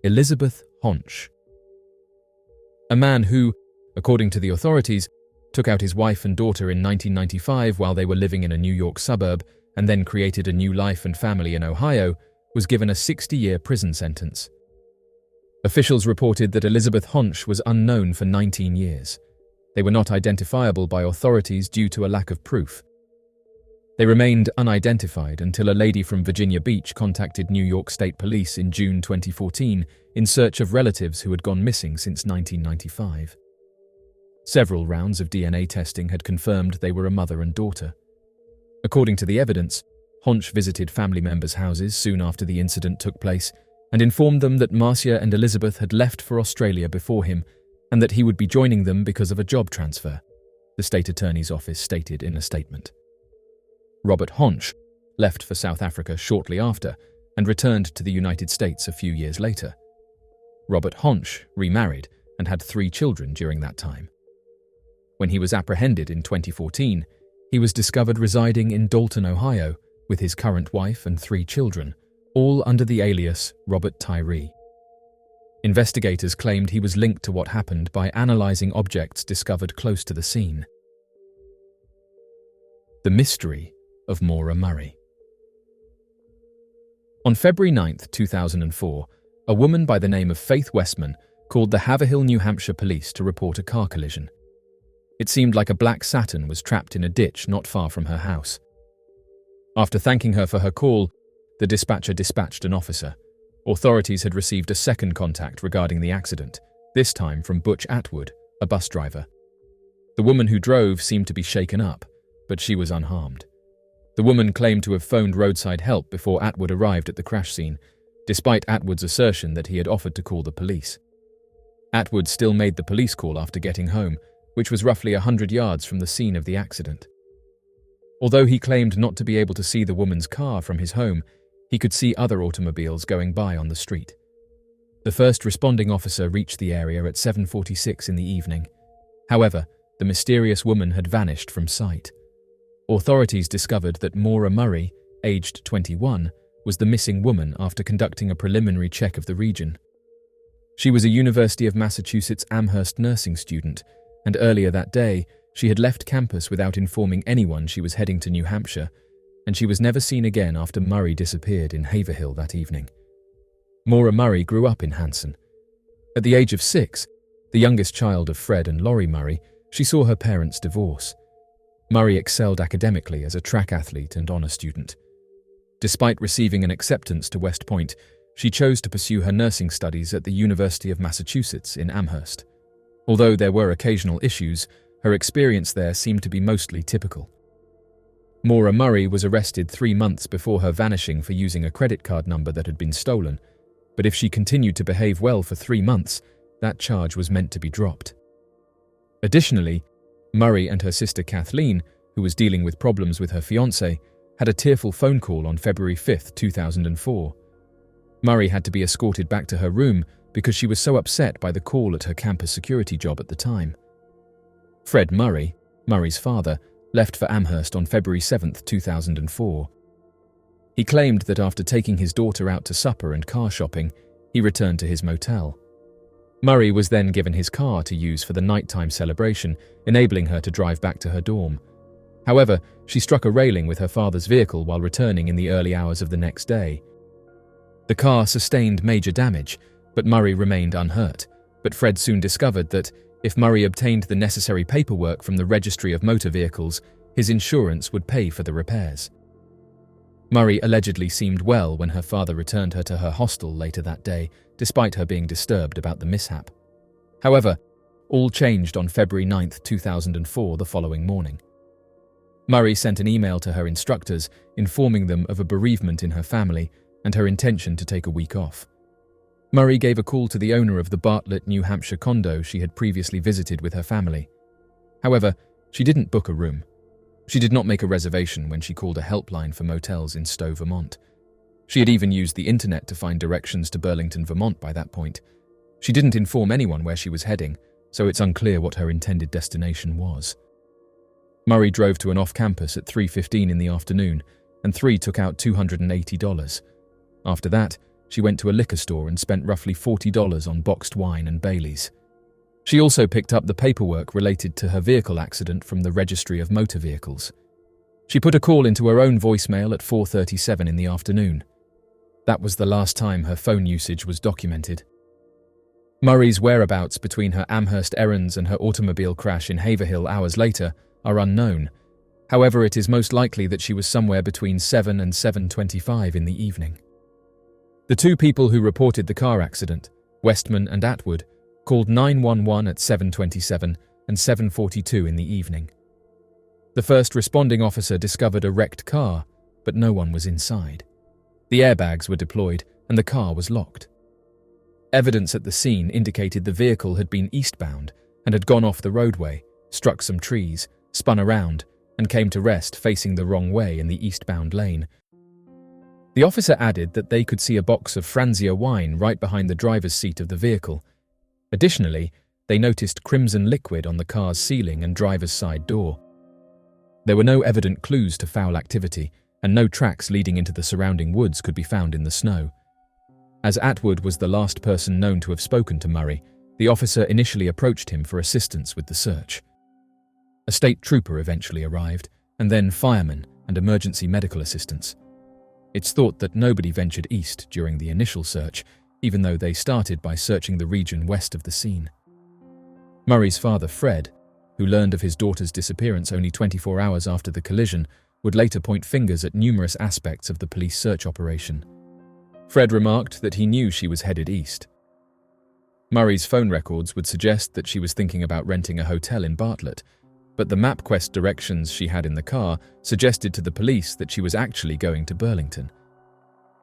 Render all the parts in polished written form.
Elizabeth Honch. A man who, according to the authorities, took out his wife and daughter in 1995 while they were living in a New York suburb and then created a new life and family in Ohio, was given a 60-year prison sentence. Officials reported that Elizabeth Honch was unknown for 19 years. They were not identifiable by authorities due to a lack of proof. They remained unidentified until a lady from Virginia Beach contacted New York State Police in June 2014 in search of relatives who had gone missing since 1995. Several rounds of DNA testing had confirmed they were a mother and daughter. According to the evidence, Honch visited family members' houses soon after the incident took place and informed them that Marcia and Elizabeth had left for Australia before him and that he would be joining them because of a job transfer, the state attorney's office stated in a statement. Robert Honch left for South Africa shortly after and returned to the United States a few years later. Robert Honch remarried and had 3 children during that time. When he was apprehended in 2014, he was discovered residing in Dalton, Ohio, with his current wife and 3 children, all under the alias Robert Tyree. Investigators claimed he was linked to what happened by analyzing objects discovered close to the scene. The mystery of Maura Murray. On February 9, 2004, a woman by the name of Faith Westman called the Haverhill, New Hampshire police to report a car collision. It seemed like a black Saturn was trapped in a ditch not far from her house. After thanking her for her call, the dispatcher dispatched an officer. Authorities had received a second contact regarding the accident, this time from Butch Atwood, a bus driver. The woman who drove seemed to be shaken up, but she was unharmed. The woman claimed to have phoned roadside help before Atwood arrived at the crash scene, despite Atwood's assertion that he had offered to call the police. Atwood still made the police call after getting home, which was roughly 100 yards from the scene of the accident. Although he claimed not to be able to see the woman's car from his home, he could see other automobiles going by on the street. The first responding officer reached the area at 7:46 in the evening. However, the mysterious woman had vanished from sight. Authorities discovered that Maura Murray, aged 21, was the missing woman after conducting a preliminary check of the region. She was a University of Massachusetts Amherst nursing student, and earlier that day, she had left campus without informing anyone she was heading to New Hampshire, and she was never seen again after Murray disappeared in Haverhill that evening. Maura Murray grew up in Hanson. At the age of 6, the youngest child of Fred and Laurie Murray, she saw her parents divorce. Murray excelled academically as a track athlete and honor student. Despite receiving an acceptance to West Point, she chose to pursue her nursing studies at the University of Massachusetts in Amherst. Although there were occasional issues, her experience there seemed to be mostly typical. Maura Murray was arrested 3 months before her vanishing for using a credit card number that had been stolen, but if she continued to behave well for 3 months, that charge was meant to be dropped. Additionally, Murray and her sister Kathleen, who was dealing with problems with her fiancé, had a tearful phone call on February 5, 2004. Murray had to be escorted back to her room because she was so upset by the call at her campus security job at the time. Fred Murray, Murray's father, left for Amherst on February 7, 2004. He claimed that after taking his daughter out to supper and car shopping, he returned to his motel. Murray was then given his car to use for the nighttime celebration, enabling her to drive back to her dorm. However, she struck a railing with her father's vehicle while returning in the early hours of the next day. The car sustained major damage, but Murray remained unhurt. But Fred soon discovered that if Murray obtained the necessary paperwork from the Registry of Motor Vehicles, his insurance would pay for the repairs. Murray allegedly seemed well when her father returned her to her hostel later that day, despite her being disturbed about the mishap. However, all changed on February 9, 2004, the following morning. Murray sent an email to her instructors informing them of a bereavement in her family and her intention to take a week off. Murray gave a call to the owner of the Bartlett, New Hampshire condo she had previously visited with her family. However, she didn't book a room. She did not make a reservation when she called a helpline for motels in Stowe, Vermont. She had even used the internet to find directions to Burlington, Vermont by that point. She didn't inform anyone where she was heading, so it's unclear what her intended destination was. Murray drove to an off-campus at 3:15 in the afternoon, and 3 took out $280. After that, she went to a liquor store and spent roughly $40 on boxed wine and Baileys. She also picked up the paperwork related to her vehicle accident from the Registry of Motor Vehicles. She put a call into her own voicemail at 4:37 in the afternoon. That was the last time her phone usage was documented. Murray's whereabouts between her Amherst errands and her automobile crash in Haverhill hours later are unknown. However, it is most likely that she was somewhere between 7 and 7:25 in the evening. The two people who reported the car accident, Westman and Atwood, called 911 at 7:27 and 7:42 in the evening. The first responding officer discovered a wrecked car, but no one was inside. The airbags were deployed and the car was locked. Evidence at the scene indicated the vehicle had been eastbound and had gone off the roadway, struck some trees, spun around, and came to rest facing the wrong way in the eastbound lane. The officer added that they could see a box of Franzia wine right behind the driver's seat of the vehicle. Additionally, they noticed crimson liquid on the car's ceiling and driver's side door. There were no evident clues to foul activity, and no tracks leading into the surrounding woods could be found in the snow. As Atwood was the last person known to have spoken to Murray, the officer initially approached him for assistance with the search. A state trooper eventually arrived, and then firemen and emergency medical assistance. It's thought that nobody ventured east during the initial search, even though they started by searching the region west of the scene. Murray's father, Fred, who learned of his daughter's disappearance only 24 hours after the collision, would later point fingers at numerous aspects of the police search operation. Fred remarked that he knew she was headed east. Murray's phone records would suggest that she was thinking about renting a hotel in Bartlett, but the MapQuest directions she had in the car suggested to the police that she was actually going to Burlington.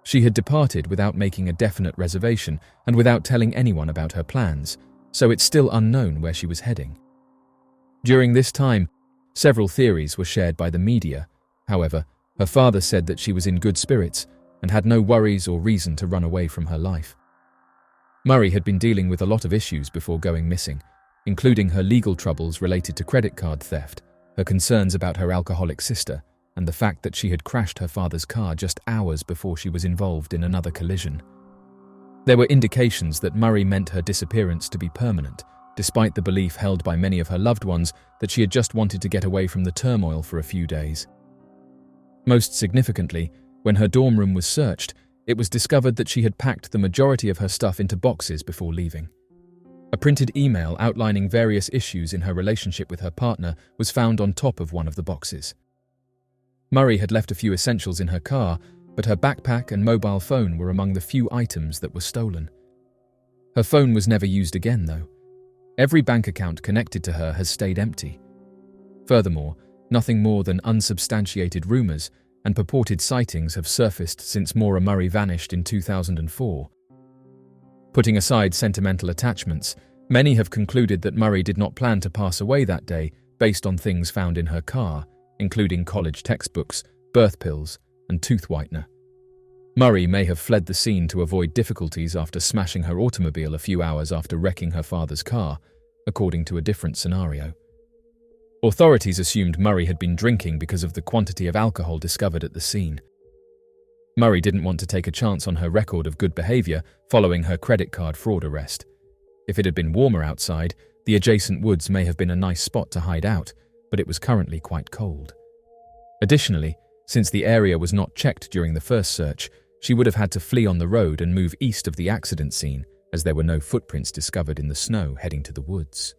She had departed without making a definite reservation and without telling anyone about her plans, so it's still unknown where she was heading. During this time, several theories were shared by the media. However, her father said that she was in good spirits and had no worries or reason to run away from her life. Murray had been dealing with a lot of issues before going missing, including her legal troubles related to credit card theft, her concerns about her alcoholic sister, and the fact that she had crashed her father's car just hours before she was involved in another collision. There were indications that Murray meant her disappearance to be permanent, despite the belief held by many of her loved ones that she had just wanted to get away from the turmoil for a few days. Most significantly, when her dorm room was searched, it was discovered that she had packed the majority of her stuff into boxes before leaving. A printed email outlining various issues in her relationship with her partner was found on top of one of the boxes. Murray had left a few essentials in her car, but her backpack and mobile phone were among the few items that were stolen. Her phone was never used again, though. Every bank account connected to her has stayed empty. Furthermore, nothing more than unsubstantiated rumors and purported sightings have surfaced since Maura Murray vanished in 2004. Putting aside sentimental attachments, many have concluded that Murray did not plan to pass away that day based on things found in her car, including college textbooks, birth pills, and tooth whitener. Murray may have fled the scene to avoid difficulties after smashing her automobile a few hours after wrecking her father's car, according to a different scenario. Authorities assumed Murray had been drinking because of the quantity of alcohol discovered at the scene. Murray didn't want to take a chance on her record of good behavior following her credit card fraud arrest. If it had been warmer outside, the adjacent woods may have been a nice spot to hide out, but it was currently quite cold. Additionally, since the area was not checked during the first search, she would have had to flee on the road and move east of the accident scene, as there were no footprints discovered in the snow heading to the woods.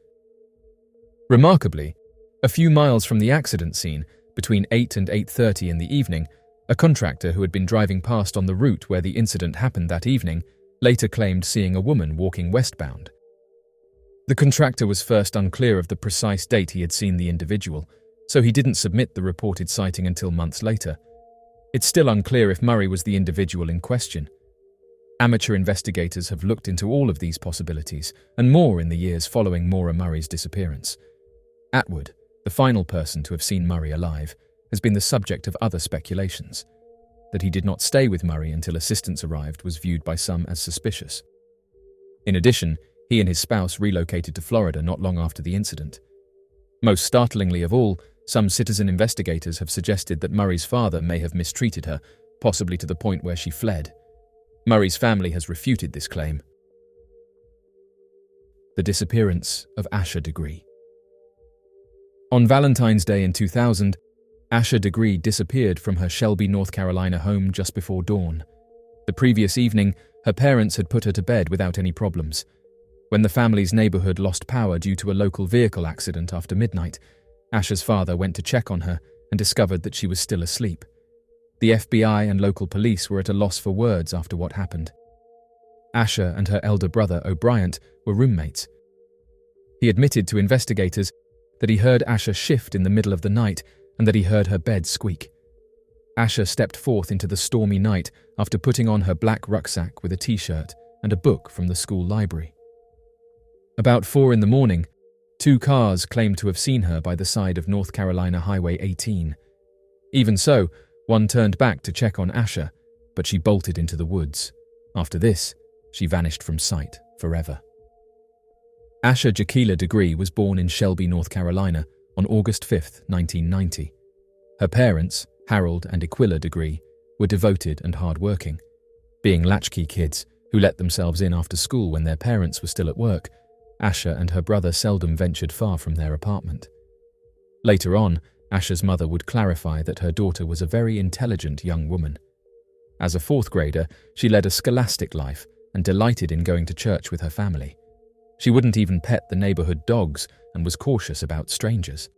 Remarkably, a few miles from the accident scene, between 8 and 8:30 in the evening, a contractor who had been driving past on the route where the incident happened that evening later claimed seeing a woman walking westbound. The contractor was first unclear of the precise date he had seen the individual, so he didn't submit the reported sighting until months later. It's still unclear if Murray was the individual in question. Amateur investigators have looked into all of these possibilities, and more in the years following Maura Murray's disappearance. Atwood, the final person to have seen Murray alive, has been the subject of other speculations. That he did not stay with Murray until assistance arrived was viewed by some as suspicious. In addition, he and his spouse relocated to Florida not long after the incident. Most startlingly of all, some citizen investigators have suggested that Murray's father may have mistreated her, possibly to the point where she fled. Murray's family has refuted this claim. The disappearance of Asher Degree. On Valentine's Day in 2000, Asher Degree disappeared from her Shelby, North Carolina home just before dawn. The previous evening, her parents had put her to bed without any problems. When the family's neighborhood lost power due to a local vehicle accident after midnight, Asher's father went to check on her and discovered that she was still asleep. The FBI and local police were at a loss for words after what happened. Asher and her elder brother, O'Brien, were roommates. He admitted to investigators that he heard Asher shift in the middle of the night and that he heard her bed squeak. Asher stepped forth into the stormy night after putting on her black rucksack with a t-shirt and a book from the school library. About 4 a.m, 2 cars claimed to have seen her by the side of North Carolina Highway 18. Even so, one turned back to check on Asher, but she bolted into the woods. After this, she vanished from sight forever. Asher Jaquila Degree was born in Shelby, North Carolina on August 5, 1990. Her parents, Harold and Aquila Degree, were devoted and hardworking. Being latchkey kids who let themselves in after school when their parents were still at work, Asher and her brother seldom ventured far from their apartment. Later on, Asher's mother would clarify that her daughter was a very intelligent young woman. As a 4th grader, she led a scholastic life and delighted in going to church with her family. She wouldn't even pet the neighborhood dogs and was cautious about strangers.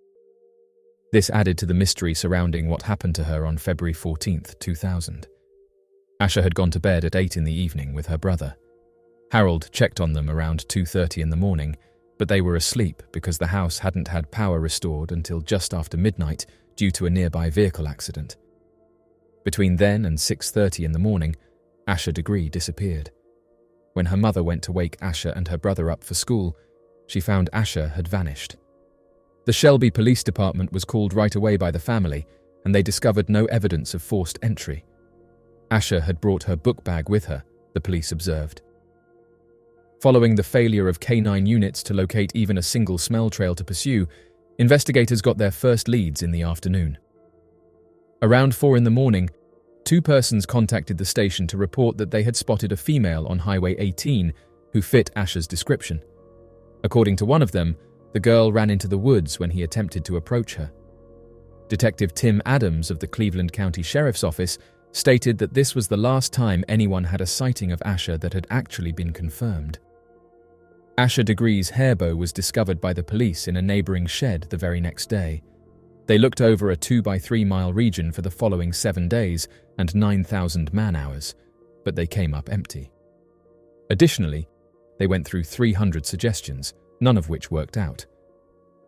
This added to the mystery surrounding what happened to her on February 14, 2000. Asher had gone to bed at 8 p.m. with her brother. Harold checked on them around 2:30 a.m, but they were asleep because the house hadn't had power restored until just after midnight due to a nearby vehicle accident. Between then and 6:30 a.m, Asher Degree disappeared. When her mother went to wake Asher and her brother up for school, she found Asher had vanished. The Shelby Police Department was called right away by the family, and they discovered no evidence of forced entry. Asher had brought her book bag with her, the police observed. Following the failure of K9 units to locate even a single smell trail to pursue, investigators got their first leads in the afternoon. Around 4 a.m, 2 persons contacted the station to report that they had spotted a female on Highway 18 who fit Asher's description. According to one of them, the girl ran into the woods when he attempted to approach her. Detective Tim Adams of the Cleveland County Sheriff's Office stated that this was the last time anyone had a sighting of Asher that had actually been confirmed. Asher Degree's hair bow was discovered by the police in a neighboring shed the very next day. They looked over a 2-by-3 mile region for the following 7 days and 9,000 man-hours, but they came up empty. Additionally, they went through 300 suggestions, none of which worked out.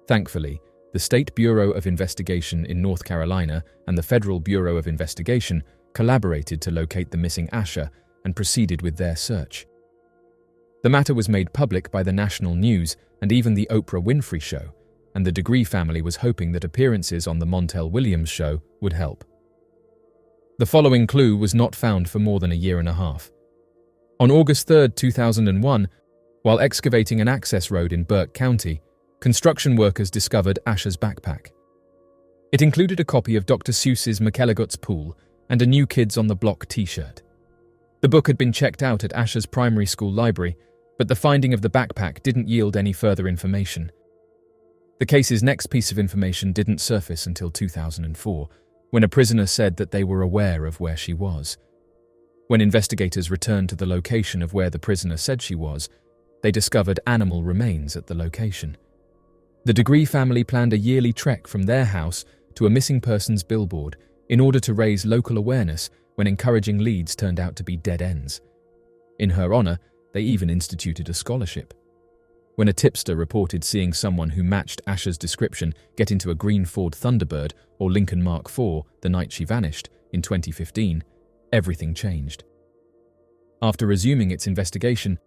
Thankfully, the State Bureau of Investigation in North Carolina and the Federal Bureau of Investigation collaborated to locate the missing Asher and proceeded with their search. The matter was made public by the national news and even the Oprah Winfrey Show, and the Degree family was hoping that appearances on the Montel Williams Show would help. The following clue was not found for more than a year and a half. On August 3, 2001, while excavating an access road in Burke County, construction workers discovered Asher's backpack. It included a copy of Dr. Seuss's McElligot's Pool and a New Kids on the Block t-shirt. The book had been checked out at Asher's primary school library, but the finding of the backpack didn't yield any further information. The case's next piece of information didn't surface until 2004, when a prisoner said that they were aware of where she was. When investigators returned to the location of where the prisoner said she was, they discovered animal remains at the location. The Degree family planned a yearly trek from their house to a missing persons billboard in order to raise local awareness when encouraging leads turned out to be dead ends. In her honor, they even instituted a scholarship. When a tipster reported seeing someone who matched Asher's description get into a green Ford Thunderbird or Lincoln Mark IV the night she vanished in 2015, everything changed. After resuming its investigation,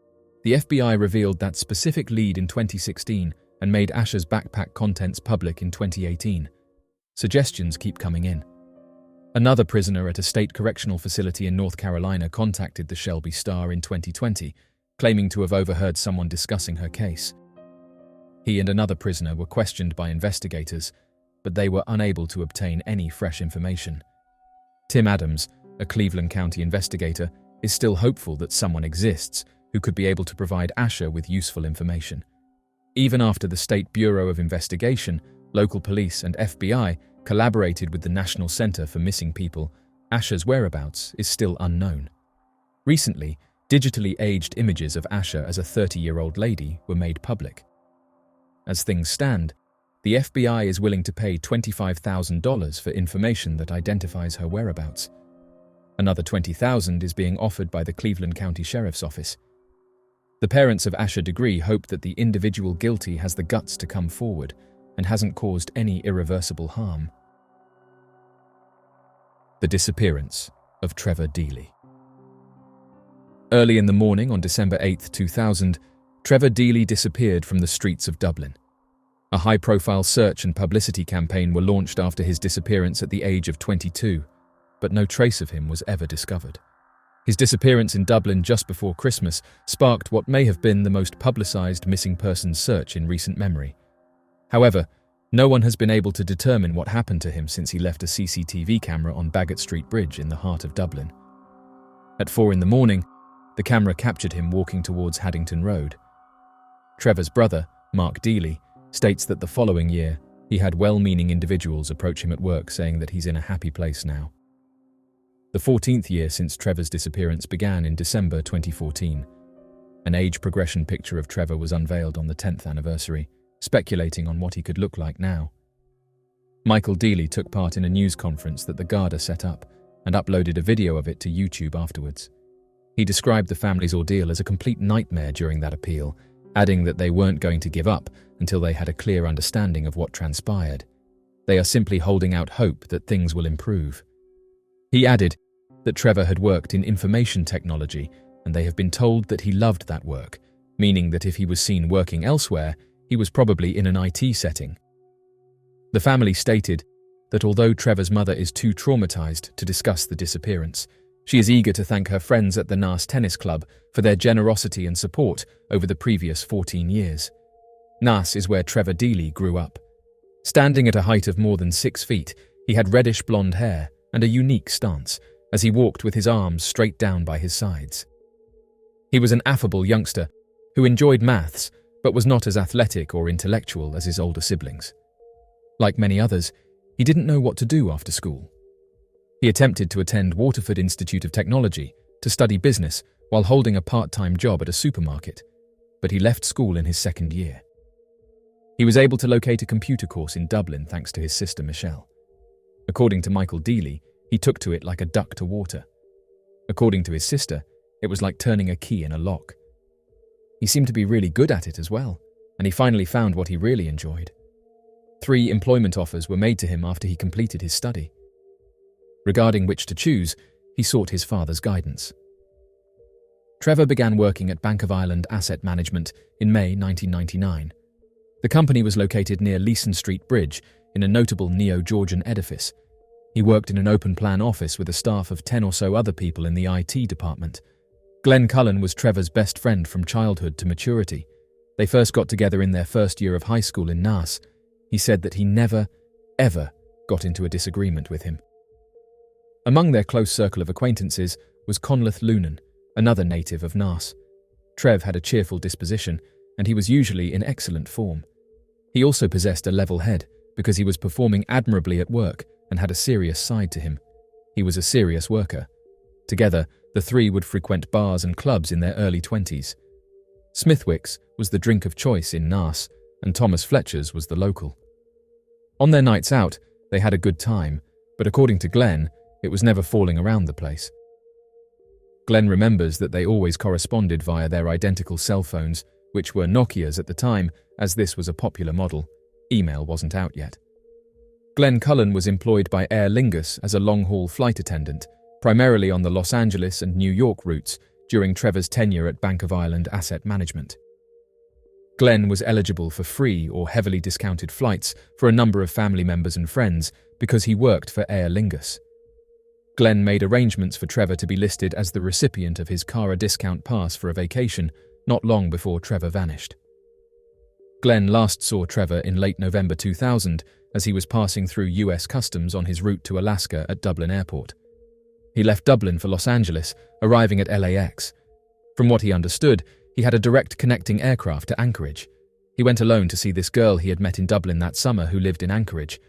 the FBI revealed that specific lead in 2016 and made Asher's backpack contents public in 2018. Suggestions keep coming in. Another prisoner at a state correctional facility in North Carolina contacted the Shelby Star in 2020, claiming to have overheard someone discussing her case. He and another prisoner were questioned by investigators, but they were unable to obtain any fresh information. Tim Adams, a Cleveland County investigator, is still hopeful that someone exists who could be able to provide Asher with useful information. Even after the State Bureau of Investigation, local police and FBI collaborated with the National Center for Missing People, Asher's whereabouts is still unknown. Recently, digitally aged images of Asher as a 30-year-old lady were made public. As things stand, the FBI is willing to pay $25,000 for information that identifies her whereabouts. Another $20,000 is being offered by the Cleveland County Sheriff's Office. The parents of Asher Degree hope that the individual guilty has the guts to come forward and hasn't caused any irreversible harm. The disappearance of Trevor Deely. Early in the morning on December 8, 2000, Trevor Deely disappeared from the streets of Dublin. A high-profile search and publicity campaign were launched after his disappearance at the age of 22, but no trace of him was ever discovered. His disappearance in Dublin just before Christmas sparked what may have been the most publicised missing persons search in recent memory. However, no one has been able to determine what happened to him since he left a CCTV camera on Baggot Street Bridge in the heart of Dublin. At 4 in the morning, the camera captured him walking towards Haddington Road. Trevor's brother, Mark Deely, states that the following year, he had well-meaning individuals approach him at work saying that he's in a happy place now. The 14th year since Trevor's disappearance began in December 2014. An age progression picture of Trevor was unveiled on the 10th anniversary, speculating on what he could look like now. Michael Deely took part in a news conference that the Garda set up and uploaded a video of it to YouTube afterwards. He described the family's ordeal as a complete nightmare during that appeal, adding that they weren't going to give up until they had a clear understanding of what transpired. They are simply holding out hope that things will improve. He added that Trevor had worked in information technology and they have been told that he loved that work, meaning that if he was seen working elsewhere, he was probably in an IT setting. The family stated that although Trevor's mother is too traumatized to discuss the disappearance, she is eager to thank her friends at the Naas Tennis Club for their generosity and support over the previous 14 years. Naas is where Trevor Deely grew up. Standing at a height of more than 6 feet, he had reddish blonde hair and a unique stance as he walked with his arms straight down by his sides. He was an affable youngster who enjoyed maths but was not as athletic or intellectual as his older siblings. Like many others, he didn't know what to do after school. He attempted to attend Waterford Institute of Technology to study business while holding a part-time job at a supermarket, but he left school in his 2nd year. He was able to locate a computer course in Dublin thanks to his sister Michelle. According to Michael Deely, he took to it like a duck to water. According to his sister, it was like turning a key in a lock. He seemed to be really good at it as well, and he finally found what he really enjoyed. 3 employment offers were made to him after he completed his study. Regarding which to choose, he sought his father's guidance. Trevor began working at Bank of Ireland Asset Management in May 1999. The company was located near Leeson Street Bridge in a notable neo-Georgian edifice. He worked in an open-plan office with a staff of 10 or so other people in the IT department. Glenn Cullen was Trevor's best friend from childhood to maturity. They first got together in their first year of high school in Naas. He said that he never, ever got into a disagreement with him. Among their close circle of acquaintances was Conleth Lunan, another native of Naas. Trev had a cheerful disposition, and he was usually in excellent form. He also possessed a level head because he was performing admirably at work and had a serious side to him. He was a serious worker. Together, the 3 would frequent bars and clubs in their early 20s. Smithwick's was the drink of choice in Naas, and Thomas Fletcher's was the local. On their nights out, they had a good time, but according to Glenn, it was never falling around the place. Glenn remembers that they always corresponded via their identical cell phones, which were Nokia's at the time, as this was a popular model. Email wasn't out yet. Glenn Cullen was employed by Aer Lingus as a long-haul flight attendant, primarily on the Los Angeles and New York routes during Trevor's tenure at Bank of Ireland Asset Management. Glenn was eligible for free or heavily discounted flights for a number of family members and friends because he worked for Aer Lingus. Glenn made arrangements for Trevor to be listed as the recipient of his Cara discount pass for a vacation not long before Trevor vanished. Glenn last saw Trevor in late November 2000 as he was passing through US Customs on his route to Alaska at Dublin Airport. He left Dublin for Los Angeles, arriving at LAX. From what he understood, he had a direct connecting aircraft to Anchorage. He went alone to see this girl he had met in Dublin that summer who lived in Anchorage.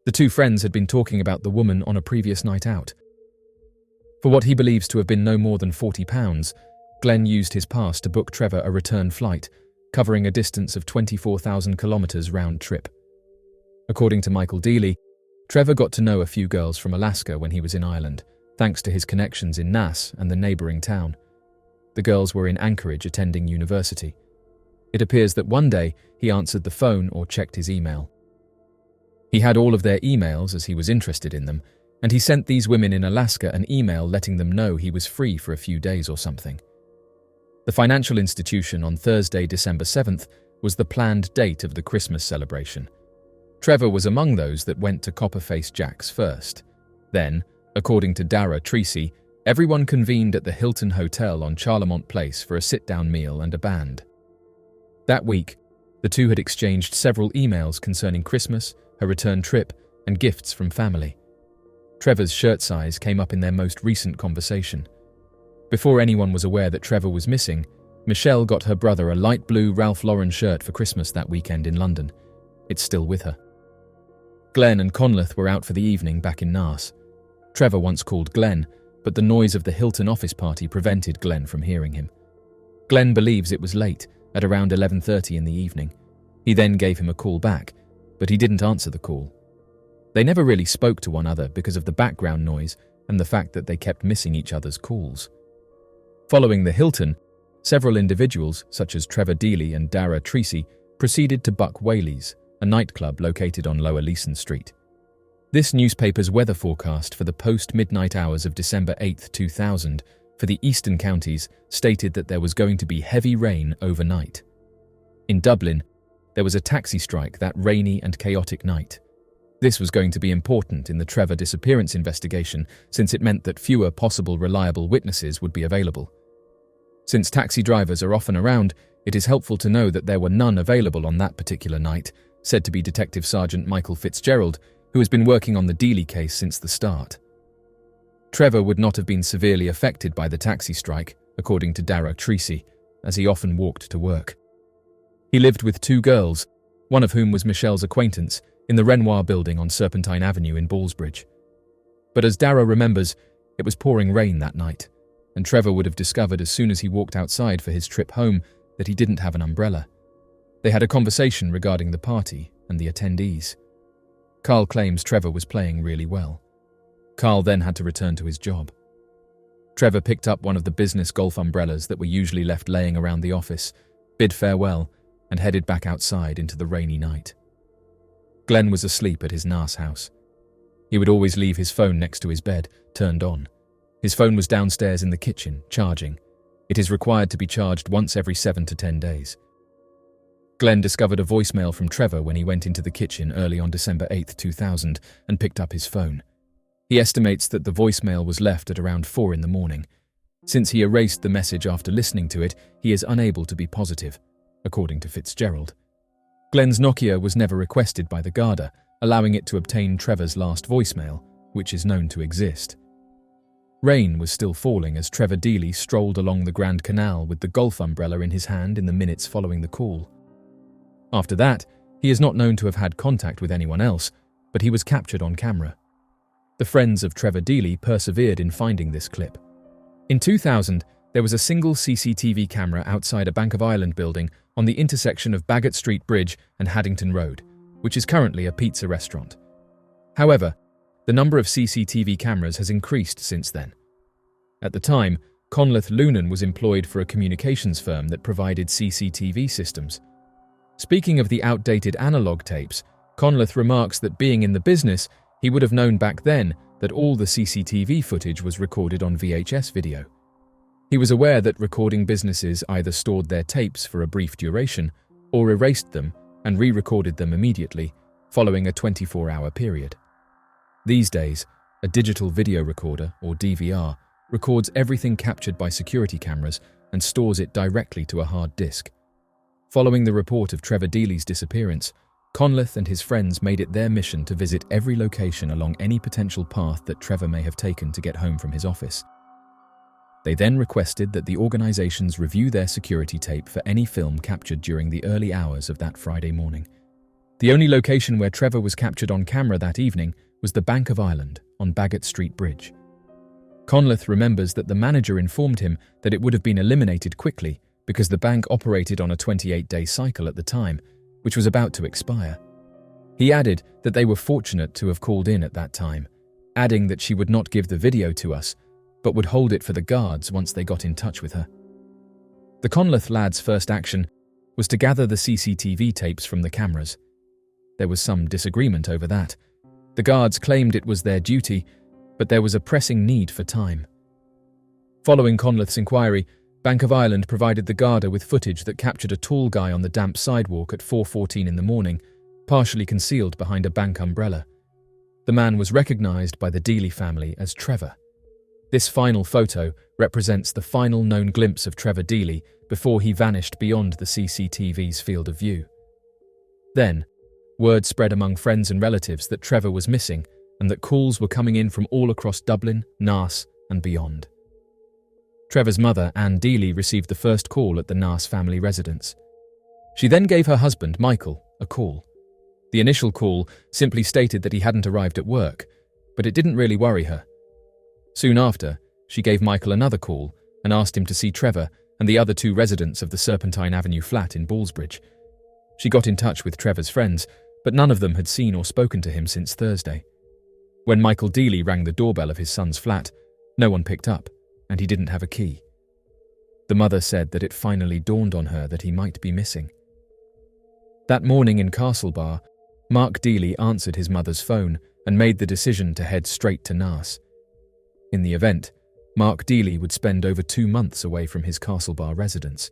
The two friends had been talking about the woman on a previous night out. For what he believes to have been no more than £40, Glenn used his pass to book Trevor a return flight, covering a distance of 24,000 kilometers round trip. According to Michael Dealey, Trevor got to know a few girls from Alaska when he was in Ireland, thanks to his connections in Nass and the neighboring town. The girls were in Anchorage attending university. It appears that one day he answered the phone or checked his email. He had all of their emails as he was interested in them, and he sent these women in Alaska an email letting them know he was free for a few days or something. The financial institution on Thursday, December 7th, was the planned date of the Christmas celebration. Trevor was among those that went to Copperface Jack's first. Then, according to Dara Treacy, everyone convened at the Hilton Hotel on Charlemont Place for a sit-down meal and a band. That week, the two had exchanged several emails concerning Christmas, her return trip, and gifts from family. Trevor's shirt size came up in their most recent conversation. Before anyone was aware that Trevor was missing, Michelle got her brother a light blue Ralph Lauren shirt for Christmas that weekend in London. It's still with her. Glenn and Conleth were out for the evening back in Nass. Trevor once called Glenn, but the noise of the Hilton office party prevented Glenn from hearing him. Glenn believes it was late, at around 11:30 in the evening. He then gave him a call back, but he didn't answer the call. They never really spoke to one another because of the background noise and the fact that they kept missing each other's calls. Following the Hilton, several individuals, such as Trevor Dealey and Dara Treacy, proceeded to Buck Whaley's, a nightclub located on Lower Leeson Street. This newspaper's weather forecast for the post-midnight hours of December 8, 2000, for the eastern counties stated that there was going to be heavy rain overnight. In Dublin, there was a taxi strike that rainy and chaotic night. This was going to be important in the Trevor disappearance investigation since it meant that fewer possible reliable witnesses would be available. Since taxi drivers are often around, it is helpful to know that there were none available on that particular night, said to be Detective Sergeant Michael Fitzgerald, who has been working on the Dealey case since the start. Trevor would not have been severely affected by the taxi strike, according to Dara Treacy, as he often walked to work. He lived with two girls, one of whom was Michelle's acquaintance, in the Renoir building on Serpentine Avenue in Ballsbridge. But as Dara remembers, it was pouring rain that night, and Trevor would have discovered as soon as he walked outside for his trip home that he didn't have an umbrella. They had a conversation regarding the party and the attendees. Carl claims Trevor was playing really well. Carl then had to return to his job. Trevor picked up one of the business golf umbrellas that were usually left laying around the office, bid farewell, and headed back outside into the rainy night. Glenn was asleep at his Nass house. He would always leave his phone next to his bed, turned on. His phone was downstairs in the kitchen, charging. It is required to be charged once every 7 to 10 days. Glenn discovered a voicemail from Trevor when he went into the kitchen early on December 8, 2000, and picked up his phone. He estimates that the voicemail was left at around 4 in the morning. Since he erased the message after listening to it, he is unable to be positive, according to Fitzgerald. Glenn's Nokia was never requested by the Garda, allowing it to obtain Trevor's last voicemail, which is known to exist. Rain was still falling as Trevor Dealey strolled along the Grand Canal with the golf umbrella in his hand in the minutes following the call. After that, he is not known to have had contact with anyone else, but he was captured on camera. The friends of Trevor Dealey persevered in finding this clip. In 2000, there was a single CCTV camera outside a Bank of Ireland building on the intersection of Bagot Street Bridge and Haddington Road, which is currently a pizza restaurant. However, the number of CCTV cameras has increased since then. At the time, Conleth Lunan was employed for a communications firm that provided CCTV systems. Speaking of the outdated analog tapes, Conleth remarks that being in the business, he would have known back then that all the CCTV footage was recorded on VHS video. He was aware that recording businesses either stored their tapes for a brief duration or erased them and re-recorded them immediately, following a 24-hour period. These days, a digital video recorder, or DVR, records everything captured by security cameras and stores it directly to a hard disk. Following the report of Trevor Dealey's disappearance, Conleth and his friends made it their mission to visit every location along any potential path that Trevor may have taken to get home from his office. They then requested that the organizations review their security tape for any film captured during the early hours of that Friday morning. The only location where Trevor was captured on camera that evening was the Bank of Ireland on Bagot Street Bridge. Conleth remembers that the manager informed him that it would have been eliminated quickly because the bank operated on a 28-day cycle at the time, which was about to expire. He added that they were fortunate to have called in at that time, adding that she would not give the video to us, but would hold it for the guards once they got in touch with her. The Conleth lads' first action was to gather the CCTV tapes from the cameras. There was some disagreement over that. The guards claimed it was their duty, but there was a pressing need for time. Following Conleth's inquiry, Bank of Ireland provided the Garda with footage that captured a tall guy on the damp sidewalk at 4:14 in the morning, partially concealed behind a bank umbrella. The man was recognized by the Deely family as Trevor. This final photo represents the final known glimpse of Trevor Deely before he vanished beyond the CCTV's field of view. Then, word spread among friends and relatives that Trevor was missing and that calls were coming in from all across Dublin, Naas, and beyond. Trevor's mother, Anne Deely, received the first call at the Naas family residence. She then gave her husband, Michael, a call. The initial call simply stated that he hadn't arrived at work, but it didn't really worry her. Soon after, she gave Michael another call and asked him to see Trevor and the other two residents of the Serpentine Avenue flat in Ballsbridge. She got in touch with Trevor's friends, but none of them had seen or spoken to him since Thursday. When Michael Deely rang the doorbell of his son's flat, no one picked up, and he didn't have a key. The mother said that it finally dawned on her that he might be missing. That morning in Castlebar, Mark Deely answered his mother's phone and made the decision to head straight to Naas. In the event, Mark Deely would spend over 2 months away from his Castlebar residence.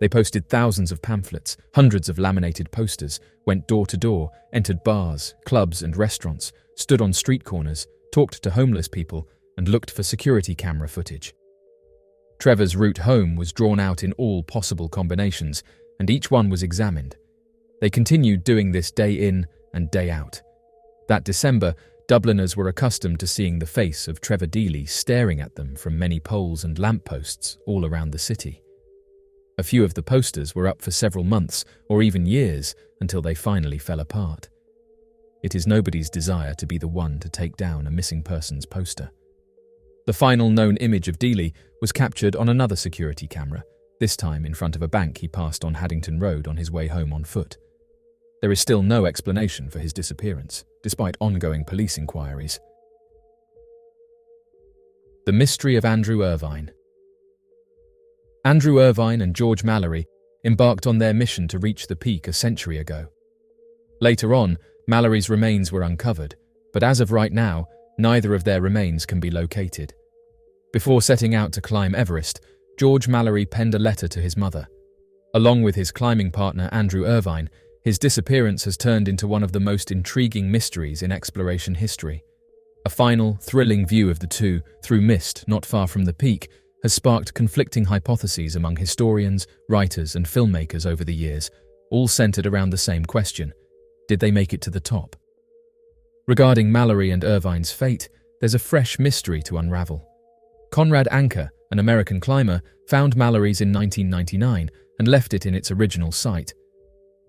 They posted thousands of pamphlets, hundreds of laminated posters, went door to door, entered bars, clubs and restaurants, stood on street corners, talked to homeless people, and looked for security camera footage. Trevor's route home was drawn out in all possible combinations, and each one was examined. They continued doing this day in and day out. That December, Dubliners were accustomed to seeing the face of Trevor Deely staring at them from many poles and lampposts all around the city. A few of the posters were up for several months or even years until they finally fell apart. It is nobody's desire to be the one to take down a missing person's poster. The final known image of Deely was captured on another security camera, this time in front of a bank he passed on Haddington Road on his way home on foot. There is still no explanation for his disappearance, despite ongoing police inquiries. The mystery of Andrew Irvine. Andrew Irvine and George Mallory embarked on their mission to reach the peak a century ago. Later on, Mallory's remains were uncovered, but as of right now, neither of their remains can be located. Before setting out to climb Everest, George Mallory penned a letter to his mother. Along with his climbing partner Andrew Irvine, his disappearance has turned into one of the most intriguing mysteries in exploration history. A final, thrilling view of the two, through mist not far from the peak, has sparked conflicting hypotheses among historians, writers and filmmakers over the years, all centered around the same question: did they make it to the top? Regarding Mallory and Irvine's fate, there's a fresh mystery to unravel. Conrad Anker, an American climber, found Mallory's in 1999 and left it in its original site.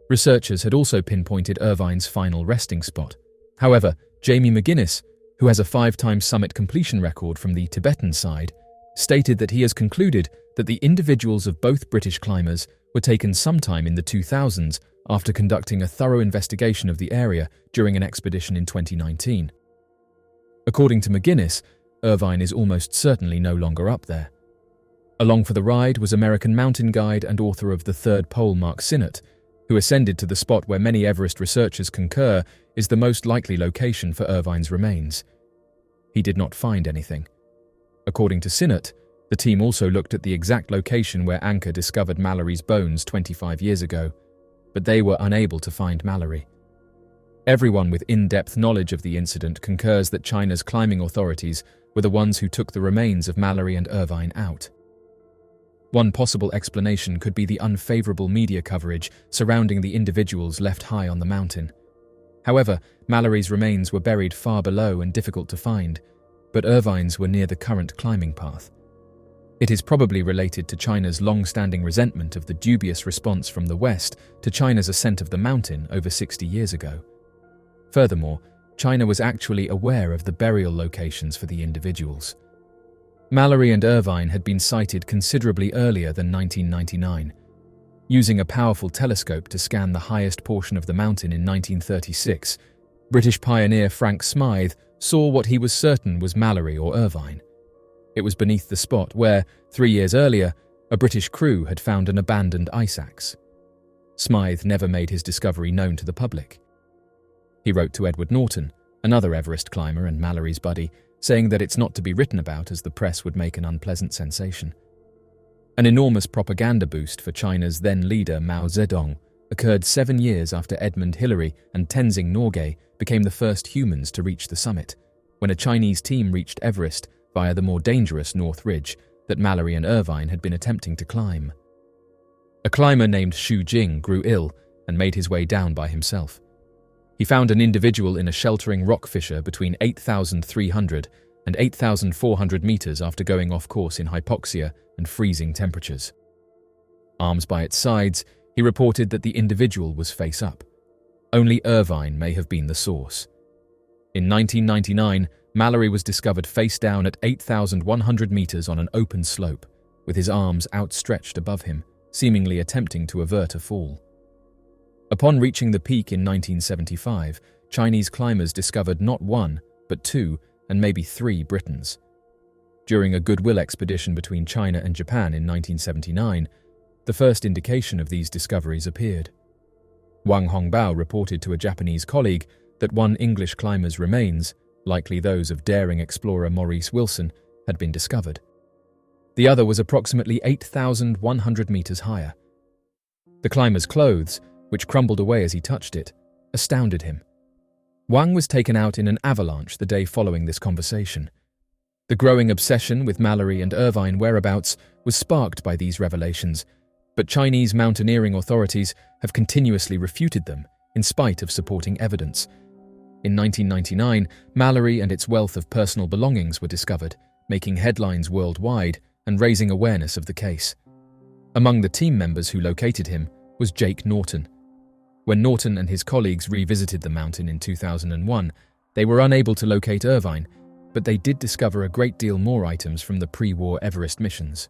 Researchers had also pinpointed Irvine's final resting spot. However, Jamie McGuinness, who has a 5-time summit completion record from the Tibetan side, stated that he has concluded that the individuals of both British climbers were taken sometime in the 2000s after conducting a thorough investigation of the area during an expedition in 2019. According to McGuinness, Irvine is almost certainly no longer up there. Along for the ride was American mountain guide and author of The Third Pole Mark Sinnott, who ascended to the spot where many Everest researchers concur is the most likely location for Irvine's remains. He did not find anything. According to Sinnott, the team also looked at the exact location where Anker discovered Mallory's bones 25 years ago, but they were unable to find Mallory. Everyone with in-depth knowledge of the incident concurs that China's climbing authorities were the ones who took the remains of Mallory and Irvine out. One possible explanation could be the unfavorable media coverage surrounding the individuals left high on the mountain. However, Mallory's remains were buried far below and difficult to find, but Irvine's were near the current climbing path. It is probably related to China's long-standing resentment of the dubious response from the West to China's ascent of the mountain over 60 years ago. Furthermore, China was actually aware of the burial locations for the individuals. Mallory and Irvine had been sighted considerably earlier than 1999. Using a powerful telescope to scan the highest portion of the mountain in 1936, British pioneer Frank Smythe saw what he was certain was Mallory or Irvine. It was beneath the spot where, 3 years earlier, a British crew had found an abandoned ice axe. Smythe never made his discovery known to the public. He wrote to Edward Norton, another Everest climber and Mallory's buddy, saying that it's not to be written about as the press would make an unpleasant sensation. An enormous propaganda boost for China's then leader Mao Zedong occurred 7 years after Edmund Hillary and Tenzing Norgay became the first humans to reach the summit, when a Chinese team reached Everest via the more dangerous North Ridge that Mallory and Irvine had been attempting to climb. A climber named Xu Jing grew ill and made his way down by himself. He found an individual in a sheltering rock fissure between 8,300 and 8,400 meters after going off course in hypoxia and freezing temperatures. Arms by its sides, he reported that the individual was face up. Only Irvine may have been the source. In 1999, Mallory was discovered face down at 8,100 meters on an open slope, with his arms outstretched above him, seemingly attempting to avert a fall. Upon reaching the peak in 1975, Chinese climbers discovered not one, but 2, and maybe 3 Britons. During a goodwill expedition between China and Japan in 1979, the first indication of these discoveries appeared. Wang Hongbao reported to a Japanese colleague that one English climber's remains, likely those of daring explorer Maurice Wilson, had been discovered. The other was approximately 8,100 meters higher. The climber's clothes, which crumbled away as he touched it, astounded him. Wang was taken out in an avalanche the day following this conversation. The growing obsession with Mallory and Irvine whereabouts was sparked by these revelations, but Chinese mountaineering authorities have continuously refuted them, in spite of supporting evidence. In 1999, Mallory and its wealth of personal belongings were discovered, making headlines worldwide and raising awareness of the case. Among the team members who located him was Jake Norton. When Norton and his colleagues revisited the mountain in 2001, they were unable to locate Irvine, but they did discover a great deal more items from the pre-war Everest missions.